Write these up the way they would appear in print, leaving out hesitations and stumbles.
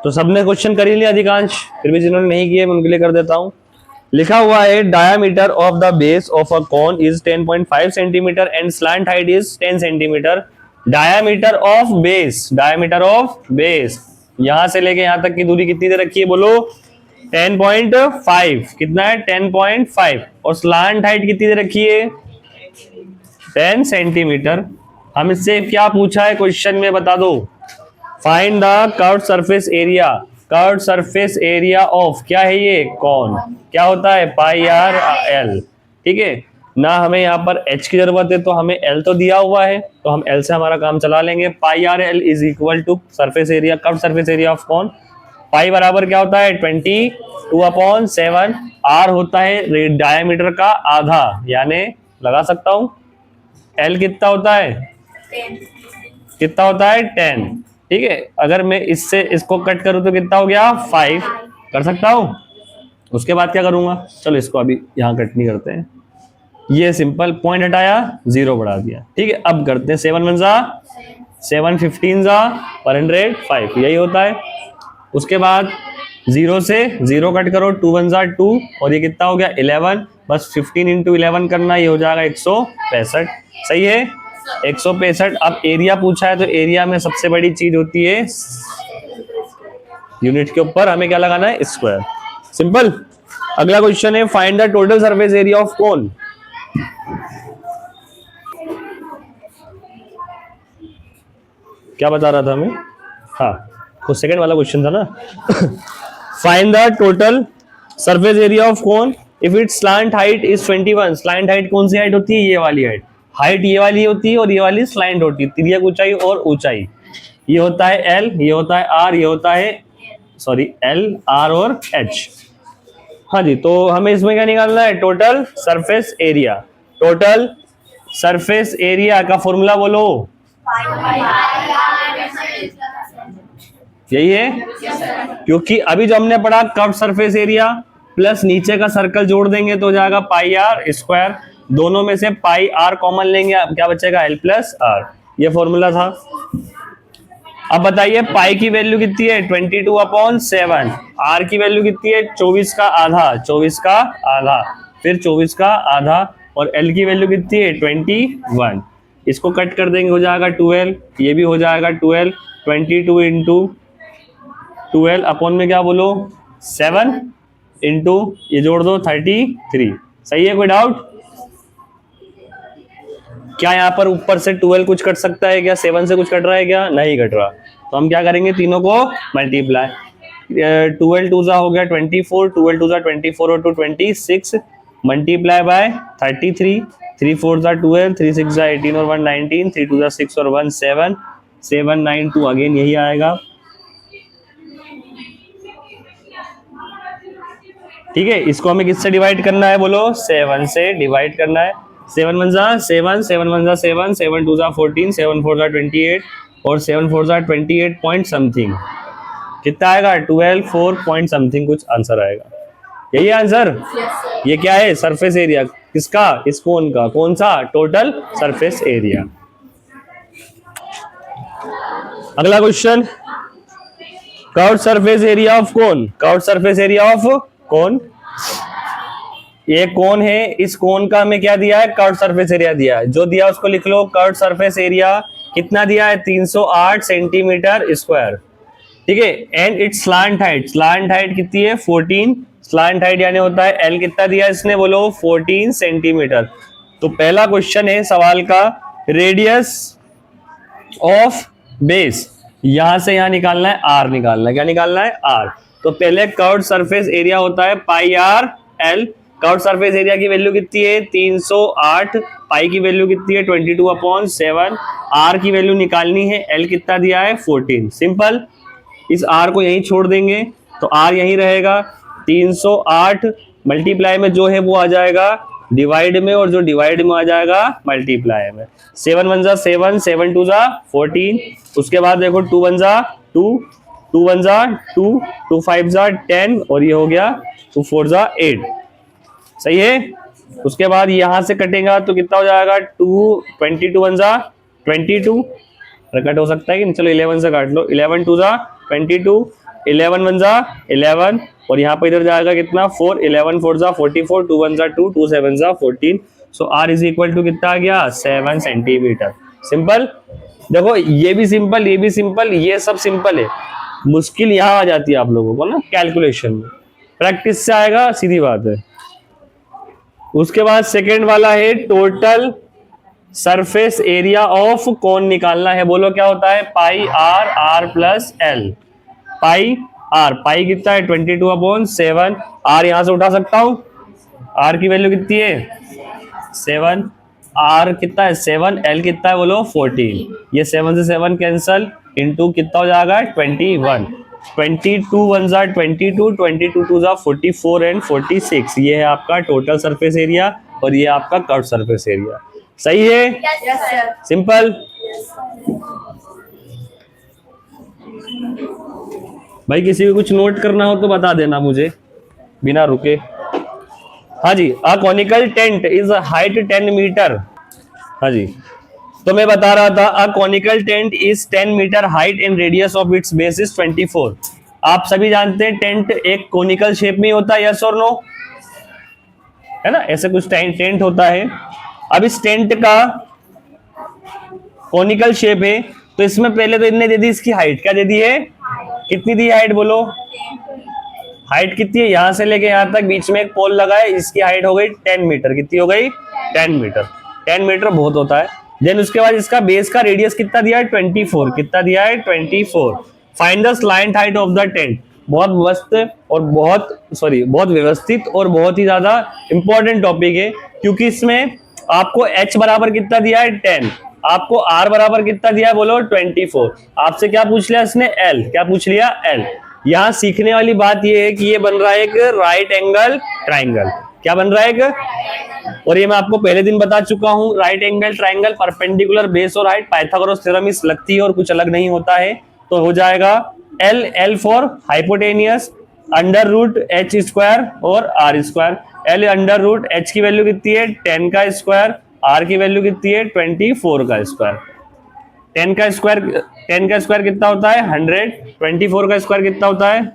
तो सबने क्वेश्चन कर ही लिया अधिकांश, फिर भी जिन्होंने नहीं किए मैं उनके लिए कर देता हूं। लिखा हुआ है diameter of the base of a cone is 10.5 centimetre and slant height is 10 centimetre. Diameter of base, diameter of base, यहां से लेके यहां तक की दूरी कितनी दे रखी है बोलो? 10.5। कितना है? 10.5। और स्लैंट हाइट कितनी दे रखी है? 10 सेंटीमीटर। हम इससे क्या पूछा है क्वेश्चन में बता दो? Find the curved surface area. Curved surface area of क्या है ये? कॉन। क्या होता है? Pi R L. ठीक है ना, हमें यहाँ पर h की जरूरत है तो हमें l तो दिया हुआ है, तो हम l से हमारा काम चला लेंगे। Pi are l is equal to surface area, curved surface area of cone. Pi बराबर क्या होता है? 22/7। r होता है डायमीटर का आधा, यानी लगा सकता हूं l कितना होता है? 10। कितना होता है? 10। ठीक है, अगर मैं इससे इसको कट करूं तो कितना हो गया? 5। कर सकता हूं। उसके बाद क्या करूंगा? चलो इसको अभी यहां कट नहीं करते हैं, ये सिंपल पॉइंट हटाया, 0 बढ़ा दिया। ठीक है, अब करते हैं 7 1 जा 7 15 जा 105, यही होता है। उसके बाद 0 से 0 कट करो, 2 1 जा 2, और ये कितना हो गया? 11। बस 15 इंटू 11 करना, ये हो जाएगा 165। सही है, 165। अब एरिया पूछा है तो एरिया में सबसे बड़ी चीज होती है यूनिट के ऊपर हमें क्या लगाना है? स्क्वायर। सिंपल। अगला क्वेश्चन है find the total surface area of कोन। क्या बता रहा था हमें? हाँ, तो सेकंड वाला क्वेश्चन था ना। Find the total surface area of cone if it's slant height is 21। Slant height कौन सी हाइट होती है? ये वाली हाइट। हाइट ये वाली होती है और ये वाली स्लैंट होती है, तिर्यक ऊंचाई और ऊंचाई। ये होता है एल, ये होता है आर, ये होता है सॉरी एल आर और एच। हाँ जी, तो हमें इसमें क्या निकालना है? Total surface area. Total surface area का फॉर्मूला बोलो। यही है, क्योंकि अभी जो हमने पढ़ा कर्व सरफेस एरिया प्लस नीचे का सर्कल जोड़ देंगे तो हो जाएगा पाई आर स्क्वायर। दोनों में से पाई आर कॉमन लेंगे, अब क्या बचेगा? L plus R. ये फॉर्मूला था। अब बताइए पाई की वैल्यू कितनी है? 22/7। आर की वैल्यू कितनी है? 24 का आधा, 24 का आधा, फिर 24 का आधा, और एल की वैल्यू कितनी है? 21। इसको कट कर देंगे, हो जाएगा 12। ये भी हो जाएगा 12। 22 इंटू 12 अपॉन में क्या बोलो? 7 इंटू ये जोड़ दो 33। सही है, कोई डाउट? क्या यहाँ पर ऊपर से 12 कुछ कट सकता है क्या? 7 से कुछ कट रहा है क्या? नहीं कट रहा। तो हम क्या करेंगे? तीनों को मल्टीप्लाई। 12 2 जा हो गया 24, 12 2 जा 24 और 2 26, मल्टीप्लाई बाय 33, 3 4 जा 12, 3 6 जा 18 और 1 19, 3 2 जा 6 और 1 7, 7 9 2 अगेन यही आएगा। ठीक है, इसको हमें किससे डिवाइड करना है बोलो? 7 से डिवाइड करना है। 7 1 जा 7, 7 1 जा 7, 7 2 जा 14, 7 4 जा 28 और 7 4 जा 28 पॉइंट समथिंग। कितना आएगा? 12 4 पॉइंट समथिंग कुछ आंसर आएगा। यही आंसर। ये क्या है? सरफेस एरिया किसका? इस कोन का। कौन सा? Total surface area. अगला question, curved surface area of cone. Curved surface area of cone, ये कौन है? इस कोन का हमें क्या दिया है? कर्व्ड सरफेस एरिया दिया है। जो दिया उसको लिख लो। कर्व्ड सरफेस एरिया कितना दिया है? 308 सेंटीमीटर स्क्वायर। ठीक है, and it's slant height, slant height कितनी है? 14। स्लैंट हाइट यानी होता है एल, कितना दिया इसने बोलो? 14 सेंटीमीटर। तो पहला क्वेश्चन है सवाल का, रेडियस ऑफ बेस, यहां से यहां निकालना है, आर निकालना है। क्या निकालना है? आर। तो पहले कर्व्ड सरफेस एरिया होता है pi are l. Curved surface area की वैल्यू कितनी है? 308। पाई की वैल्यू कितनी है? 22/7। आर की वैल्यू निकालनी है, एल कितना दिया है? 14। सिंपल, इस आर को यहीं छोड़ देंगे तो आर यहीं रहेगा। 308 मल्टीप्लाई में जो है वो आ जाएगा डिवाइड में, और जो डिवाइड में आ जाएगा मल्टीप्लाई में। 7 1 जा 7, 7 2 जा 14। उसके बाद देखो 2 1 जा 2, 2 1 जा 2, 2 5 जा 10 और ये हो गया 2 4 जा 8। सही है। उसके बाद यहां से कटेगा तो कितना हो जाएगा? 22 1 जा 22, कट हो सकता है कि चलो 11 से काट लो। 11 2 जा 22, 11 वन जा 11, और यहाँ पर इधर जाएगा कितना 4, 11 4 जा 44, 2 1 जा 2, 2 7 जा 14। सो r इज इक्वल टू कितना आ गया 7 सेंटीमीटर। सिंपल। देखो ये भी सिंपल, ये भी सिंपल, ये सब सिंपल है। मुश्किल यहाँ आ जाती है आप लोगों को ना कैलकुलेशन में, प्रैक्टिस से आएगा, सीधी बात है। उसके बाद सेकेंड वाला है total surface area of cone निकालना है। बोलो क्या होता है, pi r, r plus l. Pi r, pi कितना है 22/7। आर यहां से उठा सकता हूं, आर की वैल्यू कितनी है 7, आर कितना है 7, एल कितना है बोलो 14। ये 7 से 7 कैंसल, इनटू कितना हो जाएगा 21। 22 1 जा 22, 22 2 जा 44 एंड 46। ये है आपका टोटल सरफेस एरिया और ये आपका कर्व सरफेस एरिया। सही है? Yes, sir. सिंपल। भाई किसी को कुछ नोट करना हो तो बता देना मुझे बिना रुके। हाँ जी, uh conical tent is height 10 metre. हाँ जी, तो मैं बता रहा था uh conical tent is 10 metre height and radius of its base is 24। आप सभी जानते हैं टेंट एक कॉनिकल शेप में होता है, यस और नो, है ना, ऐसे कुछ टेंट होता है। अब इस टेंट का कॉनिकल शेप है, तो इसमें पहले तो इनने दे दी इसकी हाइट, क्या दे दी है, कितनी दी हाइट बोलो, हाइट कितनी है, यहां से लेके यहां तक बीच में एक पोल लगा है, इसकी हाइट हो गई 10 मीटर। कितनी हो गई 10 मीटर। 10 मीटर बहुत होता है। देन उसके बाद इसका बेस का रेडियस कितना दिया है 24। कितना दिया है 24। Find the slant height of the tent. बहुत मस्त और बहुत व्यवस्थित और बहुत ही ज्यादा इंपॉर्टेंट टॉपिक है, क्योंकि इसमें आपको h बराबर कितना दिया है 10, आपको r बराबर कितना दिया है बोलो 24। आपसे क्या पूछ लिया इसने, l, क्या पूछ लिया l। यहाँ सीखने वाली बात ये है कि ये बन रहा है एक राइट एंगल ट्राइंगल। क्या बन रहा है एक, और ये मैं आपको पहले दिन बता चुका हूं, right angle triangle perpendicular base और हाइट पाइथागोरस थ्योरम इस लगती है और कुछ अलग नहीं होता है। तो हो जाएगा L, L for hypotenuse, under root H square और R square. L under root H की वैल्यू कितनी है 10 का स्क्वायर, आर की वैल्यू कितनी है 24 का स्क्वायर। 10 का स्क्वायर कितना होता है 100, 24 का स्क्वायर कितना होता है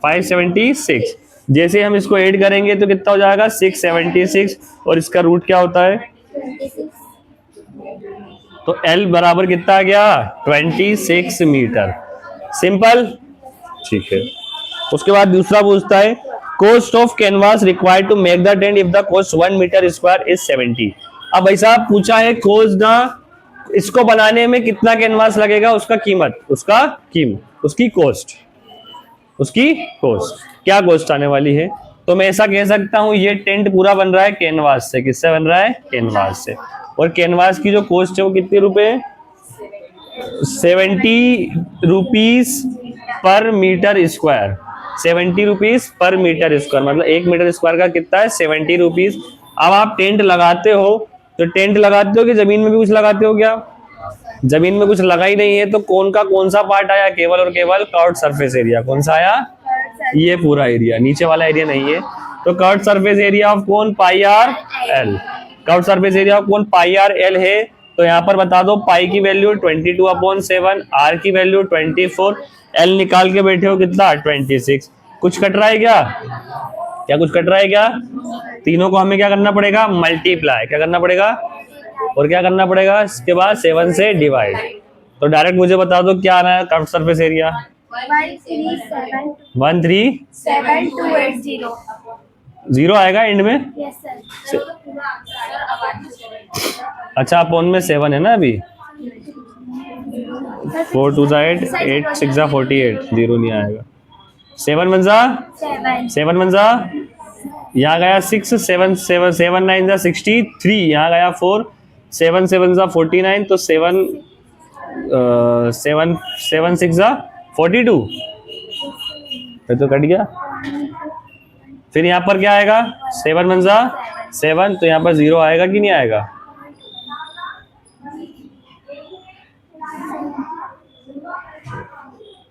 576। जैसे हम इसको ऐड करेंगे तो कितना हो जाएगा 676, और इसका रूट क्या होता है, तो L बराबर कितना आ गया 26 मीटर। सिंपल, ठीक है। उसके बाद दूसरा पूछता है cost of canvas required to make the tent if the cost 1 metre square is 70। अब भाई साहब पूछा है कॉस्ट द, इसको बनाने में कितना कैनवास लगेगा, उसका कीमत, उसकी कॉस्ट, क्या कॉस्ट आने वाली है। तो मैं ऐसा कह सकता हूं ये टेंट पूरा बन रहा है कैनवास से। किससे बन रहा है, कैनवास से। और कैनवास की जो कॉस्ट है वो कितने रुपए, 70 rupees per metre square. 70 rupees per metre square, मतलब 1 मीटर स्क्वायर का कितना है 70 रुपीज। अब आप टेंट लगाते हो तो टेंट लगाते हो कि जमीन में भी कुछ लगाते हो, क्या जमीन में कुछ लगा ही नहीं है, तो कौन का कौन सा पार्ट आया, केवल और केवल कर्व्ड सरफेस एरिया। कौन सा आया, ये पूरा एरिया, नीचे वाला एरिया नहीं है। तो curved surface area of cone pi are l, curved surface area of cone pi R L है। तो यहाँ पर बता दो पाई की वैल्यू 22/7, आर की वैल्यू 24, एल निकाल के बैठे हो कितना 26। कुछ कट रहा है क्या कुछ कट रहा है क्या, तीनों को हमें क्या करना पड़ेगा, मल्टीप्लाई। क्या करना पड़ेगा, और क्या करना पड़ेगा, इसके बाद 7 से डिवाइड। तो डायरेक्ट मुझे बता दो क्या आना है कर्व्ड सरफेस एरिया, 137,280। 0 आएगा एंड में। Yes, sir. अच्छा अपॉन में 7 है ना अभी, 4 2 जा 8, 8 6 जा 48, 0 नहीं आएगा। 7 1 जा यहाँ गया 6, 7 9 जा 63, यहाँ गया 4, 7 7 जा 49, तो 7 6 जा 42, तो कट गया। फिर यहाँ पर क्या आएगा 7 1 जा 7, तो यहाँ पर 0 आएगा कि नहीं आएगा,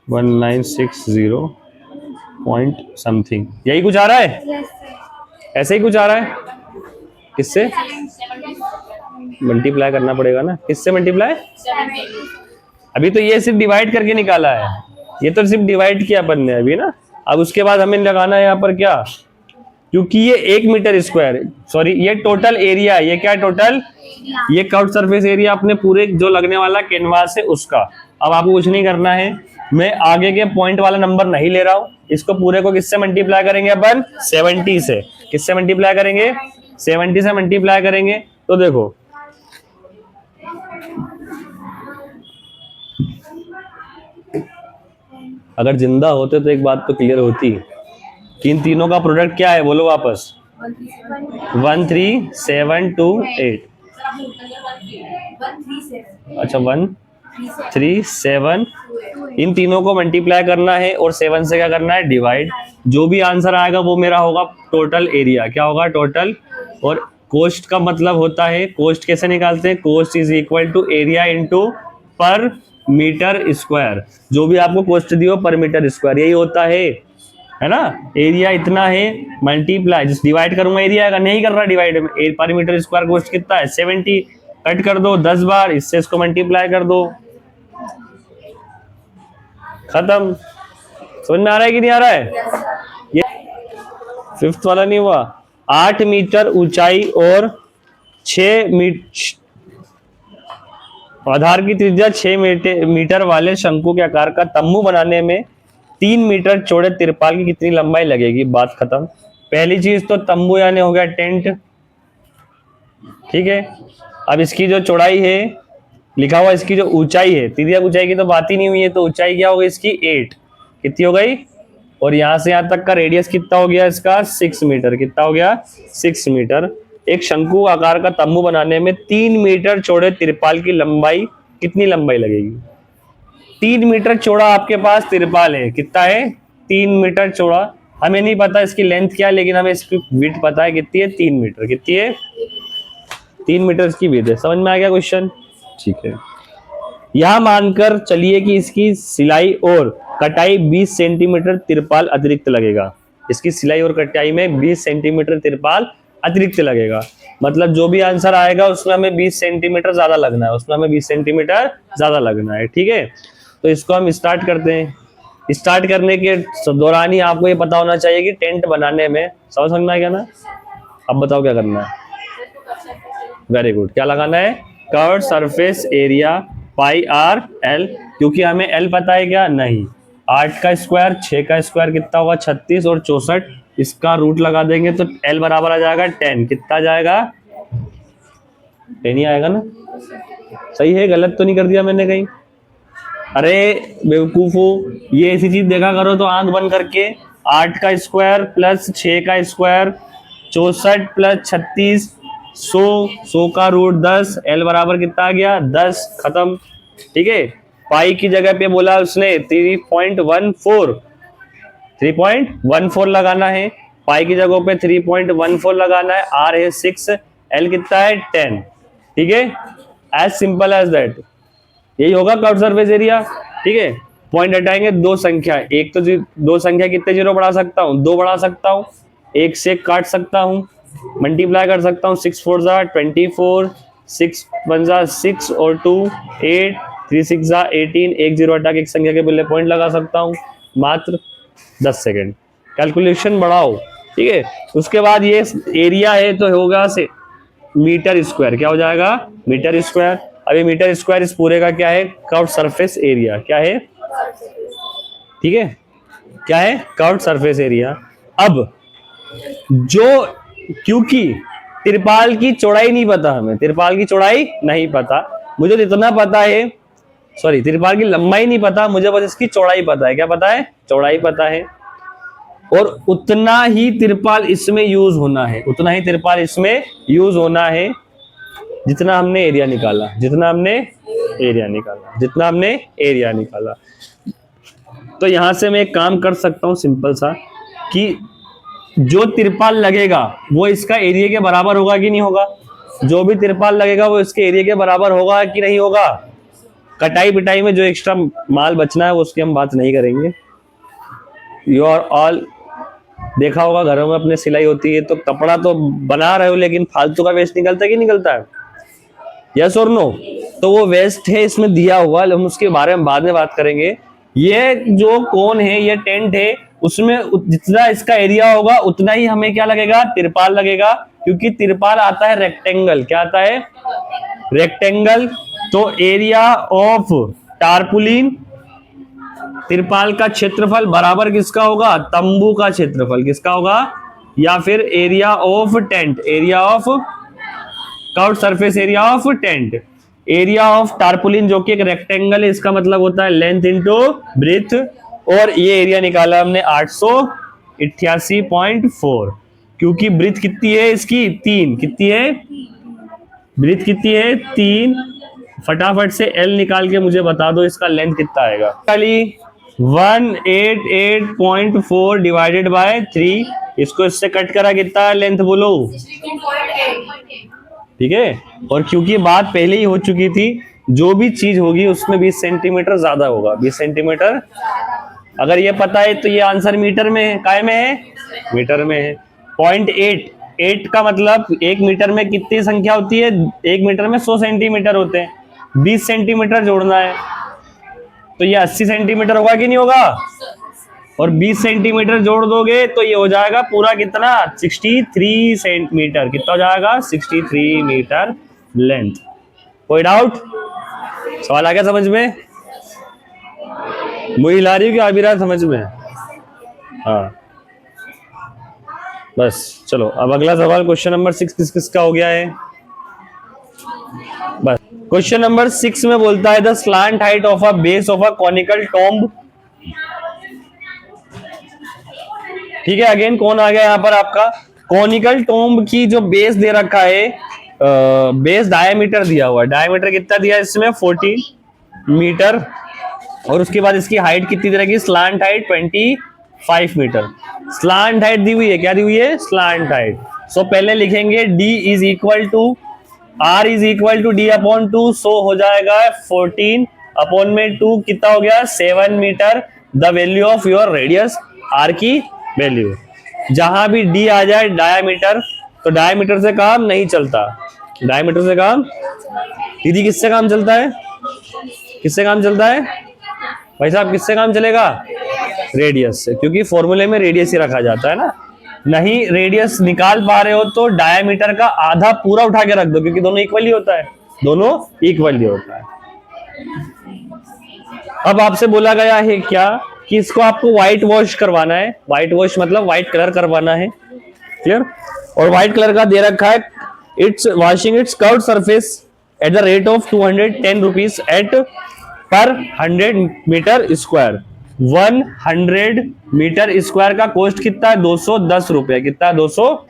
वन 960 पॉइंट समथिंग, यही कुछ आ रहा है। Yes, sir. ऐसे ही कुछ आ रहा है, किससे मल्टीप्लाई करना पड़ेगा ना, किससे मल्टीप्लाई, अभी तो ये सिर्फ डिवाइड करके निकाला है, ये तो सिर्फ डिवाइड किया अपन ने अभी ना। अब उसके बाद हमें लगाना है यहाँ पर क्या, क्योंकि ये 1 मीटर स्क्वायर, सॉरी ये टोटल एरिया है, ये क्या है टोटल, ये कर्व्ड सरफेस एरिया अपने पूरे जो लगने वाला कैनवास है उसका। अब आपको कुछ नहीं करना है, मैं आगे के पॉइंट वाला नंबर नहीं ले रहा हूं, इसको पूरे को किससे मल्टीप्लाई करेंगे अपन, 70 से। किससे मल्टीप्लाई करेंगे, 70 से मल्टीप्लाई करेंगे। तो देखो अगर जिंदा होते तो एक बात तो क्लियर होती कि इन तीनों का प्रोडक्ट क्या है, बोलो वापस, 13728। अच्छा 137, इन तीनों को मल्टीप्लाई करना है और 7 से क्या करना है, डिवाइड। जो भी आंसर आएगा वो मेरा होगा टोटल एरिया। क्या होगा, टोटल। और कोस्ट का मतलब होता है, कोस्ट कैसे निकालते हैं, cost is equal to area into per metre square. जो भी आपको कोस्ट दियो पर मीटर स्क्वायर, यही होता है ना। एरिया इतना है मल्टीप्लाई, जिस डिवाइड करूंगा एरिया का, नहीं कर रहा डिवाइड में, पर मीटर स्क्वायर कोस्ट कितना है 70, कट कर दो 10 बार, इससे इसको मल्टीप्लाई कर दो, खत्म। समझ में आ रहा है कि नहीं आ रहा है? ये फिफ्थ वाला नहीं हुआ। 8 मीटर ऊंचाई और 6 मीटर, आधार की त्रिज्या 6 मीटर वाले शंकु के आकार का तंबू बनाने में 3 मीटर चौड़े तिरपाल की कितनी लंबाई लगेगी। बात खत्म। पहली चीज तो तंबू यानी हो गया टेंट, ठीक है। अब इसकी जो चौड़ाई है लिखा हुआ, इसकी जो ऊंचाई है, तिर्यक ऊंचाई की तो बात ही नहीं हुई है, तो ऊंचाई क्या हो गई इसकी 8, कितनी हो गई। और यहां से यहां तक का रेडियस कितना हो गया इसका, 6 मीटर। कितना हो गया, 6 मीटर। एक शंकु आकार का तंबू बनाने में 3 मीटर चौड़े तिरपाल की लंबाई, कितनी लंबाई लगेगी। 3 मीटर चौड़ा आपके पास तिरपाल है, कितना है, 3 मीटर चौड़ा। हमें नहीं पता इसकी लेंथ क्या है, लेकिन हमें इसकी विड्थ पता है कितनी है, 3 मीटर। कितनी है, 3 मीटर इसकी विड्थ है। समझ में आ गया क्वेश्चन, ठीक है। यह मानकर चलिए कि इसकी सिलाई और कटाई 20 सेंटीमीटर तिरपाल अतिरिक्त लगेगा। इसकी सिलाई और कटाई में 20 सेंटीमीटर तिरपाल अतिरिक्त लगेगा। मतलब जो भी आंसर आएगा उसमें हमें 20 सेंटीमीटर ज्यादा लगना है, उसमें हमें 20 सेंटीमीटर ज्यादा लगना है, ठीक है। तो इसको हम स्टार्ट करते हैं। स्टार्ट करने के दौरान ही आपको ये पता होना चाहिए कि टेंट बनाने में, समझ में आया ना। अब बताओ क्या करना है। वेरी गुड, क्या लगाना है, curved surface area pi R L. क्योंकि हमें एल पता है क्या, नहीं। 8 का स्क्वायर 6 का स्क्वायर कितना होगा, 36 और 64, इसका रूट लगा देंगे तो एल बराबर आ जाएगा 10। कितना आ जाएगा, 10 ही आएगा ना। सही है, गलत तो नहीं कर दिया मैंने कहीं। अरे बेवकूफो, ये ऐसी चीज देखा करो तो आंख बंद करके। 8 का स्क्वायर प्लस 6 का स्क्वायर 64 प्लस 36 100 का रूट 10, एल बराबर कितना आ गया, 10, खत्म, ठीक है। पाई की जगह पे बोला उसने 3.14 लगाना है। पाई की जगह पे 3.14 लगाना है। आर है 6, एल कितना है 10, ठीक है। एज सिंपल एज दैट, यही होगा कर्व्ड सरफेस एरिया, ठीक है। पॉइंट हटाएंगे, दो संख्या, एक तो दो संख्या कितने जीरो बढ़ा सकता हूँ, 2 बढ़ा सकता हूँ, 1 से काट सकता हूँ, मल्टीप्लाई कर सकता हूँ, 6 4 जा 24, 6 1 जा 6 और 2 8, 3 6 जा 18, 1 0 हटा के एक संख्या के पहले पॉइंट लगा सकता हूँ, मात्र 10 सेकेंड। कैलकुलेशन बढ़ाओ, ठीक है। उसके बाद ये एरिया है तो होगा से मीटर स्क्वायर, क्या हो जाएगा, मीटर स्क्वायर। अभी मीटर स्क्वायर इस पूरे का क्या है, कर्व्ड सरफेस एरिया, क्या है, ठीक है, क्या है, कर्व्ड सरफेस एरिया। अब जो, क्योंकि तिरपाल की चौड़ाई नहीं पता हमें, तिरपाल की चौड़ाई नहीं पता, मुझे तो इतना पता है, सॉरी तिरपाल की लंबाई नहीं पता, मुझे बस इसकी चौड़ाई पता है। क्या पता है, चौड़ाई पता है। और उतना ही तिरपाल इसमें यूज होना है, उतना ही तिरपाल इसमें यूज होना है जितना हमने एरिया निकाला, जितना हमने एरिया निकाला, जितना हमने एरिया निकाला। तो यहां से मैं एक काम कर सकता हूं सिंपल सा, कि जो तिरपाल लगेगा वो इसका एरिया के बराबर होगा कि नहीं होगा। जो भी तिरपाल लगेगा वो इसके एरिया के बराबर होगा कि नहीं होगा। कटाई पिटाई में जो एक्स्ट्रा माल बचना है वो उसकी हम बात नहीं करेंगे। यू आर ऑल देखा होगा घरों में अपने सिलाई होती है तो कपड़ा तो बना रहे हो लेकिन फालतू का वेस्ट निकलता है कि निकलता है, यस और नो। तो वो वेस्ट है इसमें दिया हुआ, हम उसके बारे में बाद में बात करेंगे। ये जो कोन है, ये टेंट है, उसमें जितना इसका एरिया होगा उतना ही हमें क्या लगेगा, तिरपाल लगेगा, क्योंकि तिरपाल आता है रेक्टेंगल। क्या आता है, रेक्टेंगल। तो एरिया ऑफ टारपुलिन, तिरपाल का क्षेत्रफल बराबर किसका होगा, तंबू का क्षेत्रफल। किसका होगा, या फिर area of tent, area of curved surface area of tent. Area of tarpaulin जो कि एक रेक्टेंगल है, इसका मतलब होता है लेंथ इंटू ब्रेथ, और ये एरिया निकाला हमने 888.4, क्योंकि ब्रेथ कितनी है इसकी, 3। कितनी है ब्रेथ, कितनी है 3। फटाफट से एल निकाल के मुझे बता दो इसका लेंथ कितना आएगा। खाली 188.4 डिवाइडेड बाय 3, इसको इससे कट करा, कितना लेंथ बोलो, ठीक है। और क्योंकि बात पहले ही हो चुकी थी, जो भी चीज होगी उसमें 20 सेंटीमीटर ज्यादा होगा, 20 सेंटीमीटर। अगर ये पता है तो ये आंसर मीटर में है, काय में है, मीटर में है। 0.8 का मतलब 1 मीटर में कितनी संख्या होती है, 1 मीटर में 100 सेंटीमीटर होते हैं, 20 सेंटीमीटर जोड़ना है, तो ये 80 सेंटीमीटर होगा कि नहीं होगा, और 20 सेंटीमीटर जोड़ दोगे तो ये हो जाएगा पूरा कितना, 63 सेंटीमीटर। कितना हो जाएगा, 63 मीटर लेंथ। कोई डाउट, सवाल आ गया समझ में, मुझे हिला रही हूँ कि आ भी रहा है समझ में, हाँ बस चलो। अब अगला सवाल क्वेश्चन नंबर 6 किस किसका हो गया है, बस। क्वेश्चन नंबर 6 में बोलता है the slant height of a base of a conical tomb, ठीक है। अगेन कौन आ गया यहाँ पर आपका, कॉनिकल टॉम्ब की जो बेस दे रखा है, बेस डायमीटर दिया हुआ है, डायमीटर कितना दिया है इसमें, 14 मीटर, और उसके बाद इसकी हाइट कितनी दे रखी, slant height 25 metre. Slant height दी हुई है, क्या दी हुई है, स्लांट हाइट। सो पहले लिखेंगे d is equal to r is equal to d upon 2, so हो जाएगा 14 अपॉन में 2, कितना हो गया 7 metre. The value of your radius, r की वैल्यू, जहां भी d आ जाए डायमीटर, तो डायमीटर से काम नहीं चलता, डायमीटर से काम, दीदी किससे काम चलता है, किससे काम चलता है भाई साहब, किससे काम चलेगा, रेडियस से, क्योंकि फॉर्मूले में रेडियस ही रखा जाता है ना। नहीं रेडियस निकाल पा रहे हो तो डायमीटर का आधा पूरा उठा के रख दो, क्योंकि दोनों इक्वल ही होता है, दोनों इक्वल ही होता है। अब आपसे बोला गया है क्या, कि इसको आपको व्हाइट वॉश करवाना है, व्हाइट वॉश मतलब व्हाइट कलर करवाना है, क्लियर। और व्हाइट कलर का दे रखा है, it's washing it's curved surface at the rate of 210 rupees at per 100 metre square. 100 metre square का कॉस्ट कितना है, 210 रुपए। कितना, 200।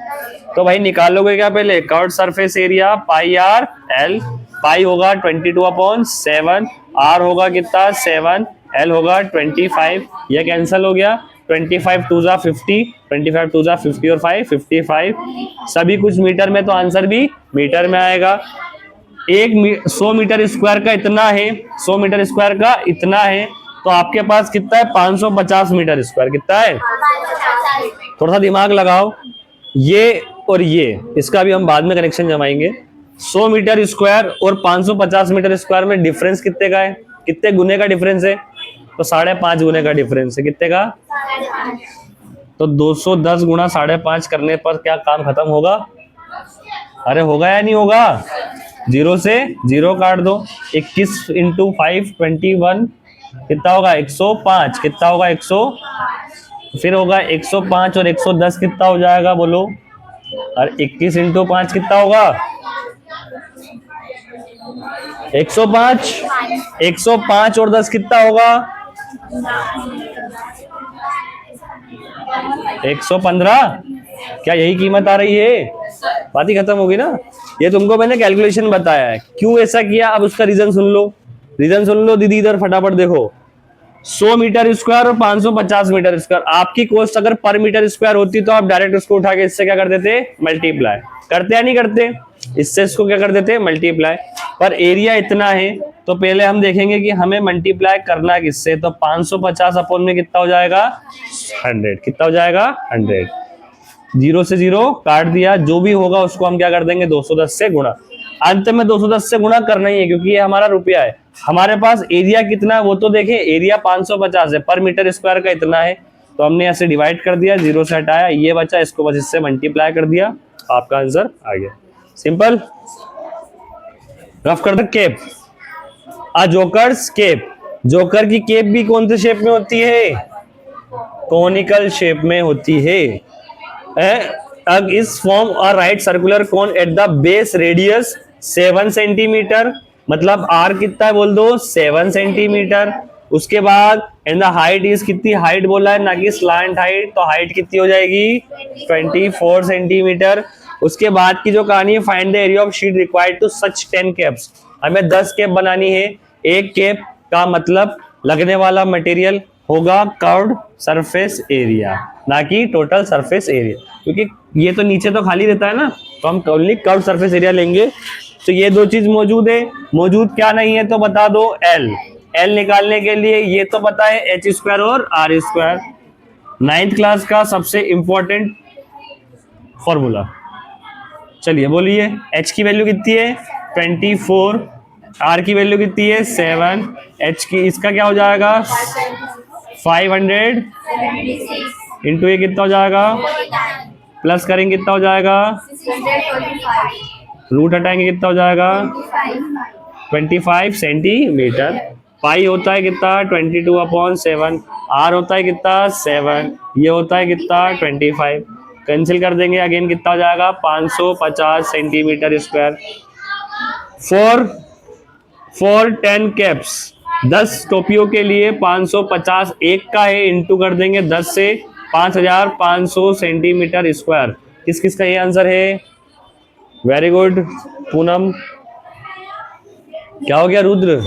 तो भाई निकालोगे क्या पहले, curved surface area pi are L, pi होगा 22/7, आर होगा कितना 7, एल होगा 25, यह कैंसिल हो गया, 25 2 जा 50, 25 2 जा 50 और 5 55, सभी कुछ मीटर में, तो आंसर भी मीटर में आएगा। 100 मीटर स्क्वायर का इतना है, 100 मीटर स्क्वायर का इतना है, तो आपके पास कितना है, 550 मीटर स्क्वायर। कितना है, थोड़ा सा दिमाग लगाओ, ये और ये, इसका भी हम बाद में कनेक्शन जमाएंगे। 100 मीटर स्क्वायर और 550 मीटर स्क्वायर में डिफरेंस कितने का है, कितने गुने का डिफरेंस है, तो 5.5 गुने का डिफरेंस है। कितने का, तो 210 गुणा 5.5 करने पर क्या काम खत्म होगा, अरे होगा या नहीं होगा, 0 से 0 काट दो, 21 इंटू 5 21, कितना होगा 105, कितना होगा 100, फिर होगा 105 और 110 कितना हो जाएगा बोलो, और 21 इंटू 5 कितना होगा 105, 105 और 10 कितना होगा 115। क्या यही कीमत आ रही है, बात ही खत्म होगी ना। ये तुमको मैंने कैलकुलेशन बताया है, क्यों ऐसा किया, अब उसका रीजन सुन लो, रीजन सुन लो दीदी, इधर फटाफट देखो। 100 मीटर स्क्वायर और 550 मीटर स्क्वायर, आपकी कॉस्ट अगर पर मीटर स्क्वायर होती तो आप डायरेक्ट उसको उठा के इससे क्या कर देते, मल्टीप्लाई करते या नहीं करते, इससे इसको क्या कर देते, मल्टीप्लाई। पर एरिया इतना है तो पहले हम देखेंगे कि हमें मल्टीप्लाई करना किससे, तो 550 अपॉन में कितना हो जाएगा 100, कितना हो जाएगा 100, 0 से 0 काट दिया, जो भी होगा उसको हम क्या कर देंगे 210 से गुणा। अंत में 210 से गुणा करना ही है, क्योंकि ये हमारा रुपया है, हमारे पास एरिया कितना है वो तो देखें, एरिया 550 है, पर मीटर स्क्वायर का इतना है, तो हमने ऐसे डिवाइड कर दिया, जीरो से हटाया, ये बचा, इसको बस इससे मल्टीप्लाई कर दिया, आपका आंसर आ गया। सिंपल। रफ कर दो केप, अ जोकर्स केप। जोकर की केप भी कौन से शेप में होती है? कॉनिकल शेप में होती है। अब इस फॉर्म और right circular cone at the base radius 7 centimetre, मतलब आर कितना है बोल दो, 7 सेंटीमीटर। उसके बाद एंड द हाइट इज, कितनी हाइट बोला है ना कि स्लांट हाइट, तो हाइट कितनी हो जाएगी 24 सेंटीमीटर। उसके बाद की जो कहानी है, find the area of sheet required to such 10 caps. हमें 10 कैप बनानी है। एक कैप का मतलब लगने वाला मटेरियल होगा कर्व्ड सरफेस एरिया, ना कि टोटल सरफेस एरिया, क्योंकि ये तो नीचे तो खाली रहता है ना, तो हम ओनली कर्व्ड सरफेस एरिया लेंगे। तो ये दो चीज मौजूद है, मौजूद क्या नहीं है तो बता दो, एल। एल निकालने के लिए ये तो पता है एच स्क्वायर और आर स्क्वायर, 9th क्लास का सबसे इंपॉर्टेंट फॉर्मूला। चलिए बोलिए, एच की वैल्यू कितनी है 24, आर की वैल्यू कितनी है 7, एच की, इसका क्या हो जाएगा 500 इंटू ये कितना हो जाएगा, प्लस करेंगे कितना हो जाएगा, रूट हटाएंगे कितना हो जाएगा 25 सेंटीमीटर। पाई होता है कितना 22/7, आर होता है कितना 7, ये होता है कितना 25, कैंसिल कर देंगे, अगेन कितना हो जाएगा 550 सेंटीमीटर स्क्वायर। फॉर 10 कैप्स, 10 टोपियों के लिए 550 एक का है, इंटू कर देंगे 10 से, 5500 सेंटीमीटर स्क्वायर। किस किस का ये आंसर है? Very good Poonam. क्या हो गया रुद्र?